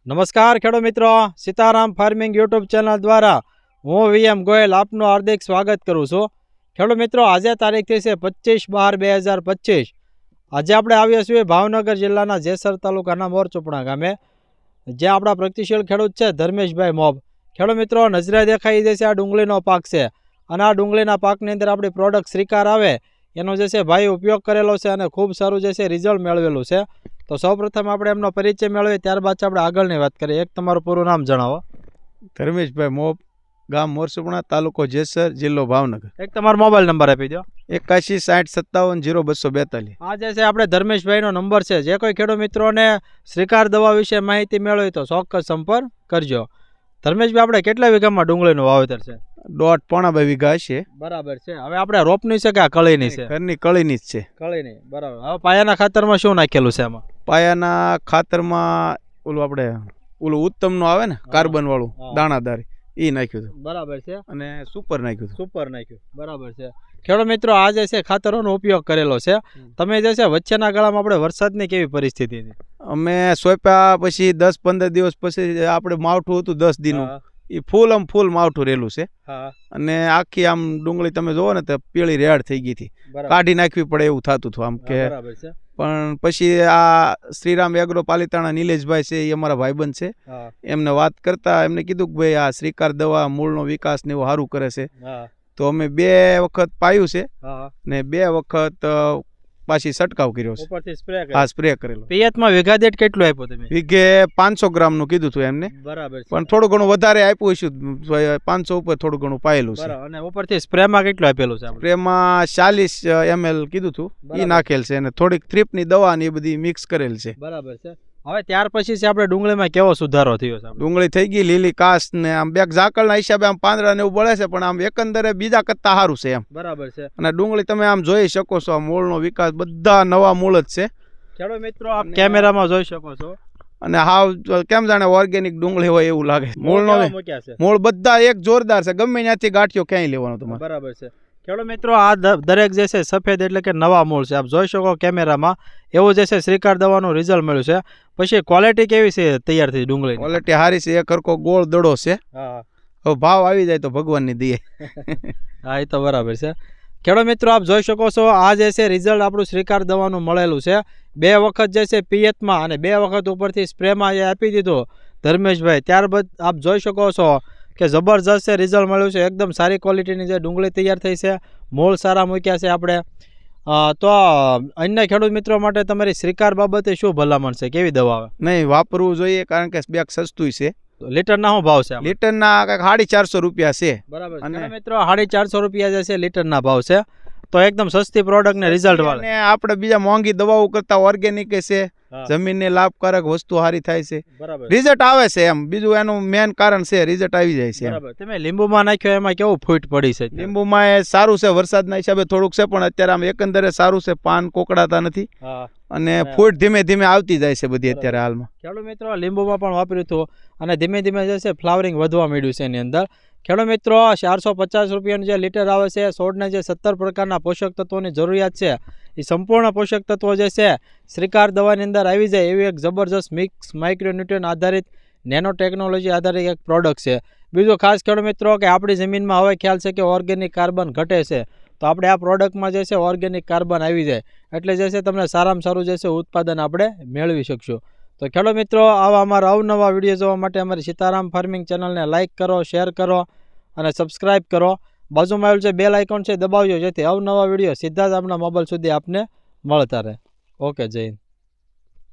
નમસ્કાર ખેડૂત મિત્રો, સીતારામ ફાર્મિંગ યુટ્યુબ ચેનલ દ્વારા હું વીએમ ગોયલ આપનું હાર્દિક સ્વાગત કરું છું. ખેડૂત મિત્રો, આજે તારીખ થઈ છે 25/12/2025. આજે આપણે આવ્યા છીએ ભાવનગર જિલ્લાના જેસર તાલુકાના મોરચુપણા ગામે, જ્યાં આપણા પ્રગતિશીલ ખેડૂત છે ધર્મેશભાઈ મોબ. ખેડૂત મિત્રો, નજરે દેખાઈ જશે આ ડુંગળીનો પાક છે, અને આ ડુંગળીના પાકની અંદર આપણી પ્રોડક્ટ શ્રીકાર આવે એનો જે છે ભાઈ ઉપયોગ કરેલો છે અને ખૂબ સારું જે છે રિઝલ્ટ મેળવેલું છે. તો સૌપ્રથમ આપણે એમનો પરિચય મેળવીએ, ત્યારબાદ આપણે આગળની વાત કરીએ. એક તમારું પૂરું નામ જણાવો. ધર્મેશભાઈ મોબ, ગામ મોરસુપણા, તાલુકો જેસર, જિલ્લો ભાવનગર. એક તમારો મોબાઈલ નંબર આપી દો. 8160570242. આ જે છે આપણે ધર્મેશભાઈનો નંબર છે. જે કોઈ ખેડૂત મિત્રોને શ્રીકાર દવા વિશે માહિતી મેળવી તો ચોક્કસ સંપર્ક કરજો. ધર્મેશભાઈ, આપણે કેટલા વીઘામાં ડુંગળીનું વાવેતર છે? 1.5 વીઘા છે. બરાબર છે. હવે આપણે રોપની છે કે આ કળીની છે? ઘરની કળીની જ છે. કળીની, બરાબર. હવે પાયાના ખાતરમાં શું નાખેલું છે આમાં? પાયાના ખાતરમાં ઓલું ઉત્તમનું આવે ને, કાર્બન વાળું દાણાદાર, એ નાખ્યું હતું. બરાબર છે. અને સુપર નાખ્યું હતું. સુપર નાખ્યું, બરાબર છે. ખેડૂત મિત્રો, આ જે છે ખાતરોનો ઉપયોગ કરેલો છે. તમે જે છે વચ્ચેના ગાળામાં આપણે વરસાદની કેવી પરિસ્થિતિ હતી? અમે સોંપ્યા પછી 10-15 દિવસ પછી આપણે માવઠું હતું 10 દિનનું, એ ફૂલ માવઠું રહેલું છે. અને આખી આમ ડુંગળી તમે જોવો ને તો પીળી રેડ થઈ ગઈ હતી, કાઢી નાખવી પડે એવું થતું હતું આમ કે. પણ પછી આ શ્રીરામ એગ્રો પાલિતાણા નિલેશભાઈ છે, એ અમારા ભાઈબંધ છે, એમને વાત કરતા એમને કીધું કે ભાઈ આ શ્રીકાર દવા મૂળનો વિકાસ ને એવું સારું કરે છે. તો અમે 2 વખત પાયું છે ને 2 વખત પાછી છંટકાવ કર્યો છે. હા, સ્પ્રે કરેલો. પિયતમાં વીઘા દીઠ કેટલું આપ્યું તમે? વીઘે 500 ગ્રામનું કીધું હતું એમને. બરાબર. પણ થોડું ઘણું વધારે આપ્યું છે, 500 ઉપર થોડું ઘણું પાયેલું છે. અને ઉપરથી સ્પ્રેમાં કેટલું આપેલું છે? સ્પ્રેમાં 40 ml કીધું હતું, એ નાખેલ છે, અને થોડીક થ્રીપની દવા ને એ બધી મિક્સ કરેલ છે. બરાબર છે. હવે ત્યાર પછી છે આપણે ડુંગળીમાં કેવો સુધારો થયો છે? ડુંગળી થઈ ગઈ લીલી કાસ ને આમ બેક ઝાકળના હિસાબે આમ પાંદડા ને એવું બળે છે, પણ આમ એકંદરે બીજા કરતા સારું છે એમ. બરાબર છે. અને ડુંગળી તમે આમ જોઈ શકો છો, મૂળનો વિકાસ બધા નવા મૂળ જ છે. ખેડૂત મિત્રો, આપ કેમેરામાં જોઈ શકો છો. અને હાવ કેમ જાણે ઓર્ગેનિક ડુંગળી હોય એવું લાગે. મૂળ બધા એક જોરદાર છે, ગમે ત્યાંથી ગાંઠિયો ક્યાંય લેવાનો તમારે. બરાબર છે. ખેડૂત મિત્રો, આ દરેક જે છે સફેદ એટલે કે નવા મૂળ છે. આપ જોઈ શકો કેમેરામાં, એવું જે છે શ્રીકાર દવાનું રિઝલ્ટ મળ્યું છે. પછી ક્વોલિટી કેવી છે તૈયાર થઈ ડુંગળી? ક્વોલિટી સારી છે, એક હરકો ગોળ દડો છે. હવે ભાવ આવી જાય તો ભગવાનની દઈએ. હા, એ તો બરાબર છે. ખેડૂત મિત્રો, આપ જોઈ શકો છો, આ જે છે રિઝલ્ટ આપણું શ્રીકાર દવાનું મળેલું છે. 2 વખત જે છે પિયતમાં અને 2 વખત ઉપરથી સ્પ્રેમાં એ આપી દીધું ધર્મેશભાઈ. ત્યારબાદ આપ જોઈ શકો છો કે જબરજસ્ત છે રિઝલ્ટ મળ્યું છે. એકદમ સારી ક્વોલિટીની જે ડુંગળી તૈયાર થઈ છે, મૂળ સારા મૂક્યા છે આપણે. તો અન્ય ખેડૂત મિત્રો માટે તમારી શ્રીકાર બાબતે શું ભલામણ છે? કેવી દવા આવે? નહીં, વાપરવું જોઈએ, કારણ કે બેગ સસ્તું છે. લીટરના શું ભાવ છે? લીટરના કંઈક 450 રૂપિયા છે. બરાબર. અને મિત્રો 450 રૂપિયા જે છે લીટરના ભાવ છે. તો એકદમ સસ્તી પ્રોડક્ટ ને રિઝલ્ટ વાળે. અને આપણે બીજા મોંઘી દવાઓ કરતા ઓર્ગેનિક છે, જમીનને લાભકારક વસ્તુ સારી થાય છે, રિઝલ્ટ આવે છે એમ. બીજું એનું મેન કારણ છે રિઝલ્ટ આવી જાય છે. બરાબર. તમે લીંબુમાં નાખ્યો, એમાં કેવું ફૂટ પડી છે? લીંબુમાં એ સારું છે, વરસાદના હિસાબે થોડુંક છે, પણ અત્યારે આમ એકંદરે સારું છે, પાન કોકડાતા નથી, અને ફૂટ ધીમે ધીમે આવતી જાય છે બધી અત્યારે હાલમાં. ખેડૂત મિત્રો, લીંબુમાં પણ વાપર્યું હતું, અને ધીમે ધીમે જે છે ફ્લાવરિંગ વધવા માંડ્યું છે એની અંદર. ખેડૂત મિત્રો, 450 રૂપિયાનું જે લીટર આવે છે, છોડને જે 17 પ્રકારના પોષક તત્વોની જરૂરિયાત છે, એ સંપૂર્ણ પોષક તત્વો જે છે શ્રીકાર દવાની અંદર આવી જાય એવી એક જબરજસ્ત મિક્સ માઇક્રોન્યુટ્રિયન આધારિત નેનો ટેકનોલોજી આધારિત એક પ્રોડક્ટ છે. બીજું ખાસ ખેડૂત મિત્રો કે આપણી જમીનમાં હવે ખ્યાલ છે કે ઓર્ગેનિક કાર્બન ઘટે છે, તો આપણે આ પ્રોડક્ટમાં જે છે ઓર્ગેનિક કાર્બન આવી જાય એટલે જે છે તમને સારામાં સારું જે છે ઉત્પાદન આપણે મેળવી શકશું. તો ખેડૂત મિત્રો, આવા અમારા અવનવા વિડીયો જોવા માટે અમારી સીતારામ ફાર્મિંગ ચેનલને લાઇક કરો, શેર કરો અને સબસ્ક્રાઇબ કરો. બાજુમાં આવેલું જે બેલ આઇકોન છે દબાવજો, જેથી અવનવા વિડીયો સીધા જ આપણા મોબાઈલ સુધી આપને મળતા રહે. ઓકે, જય હિન્દ.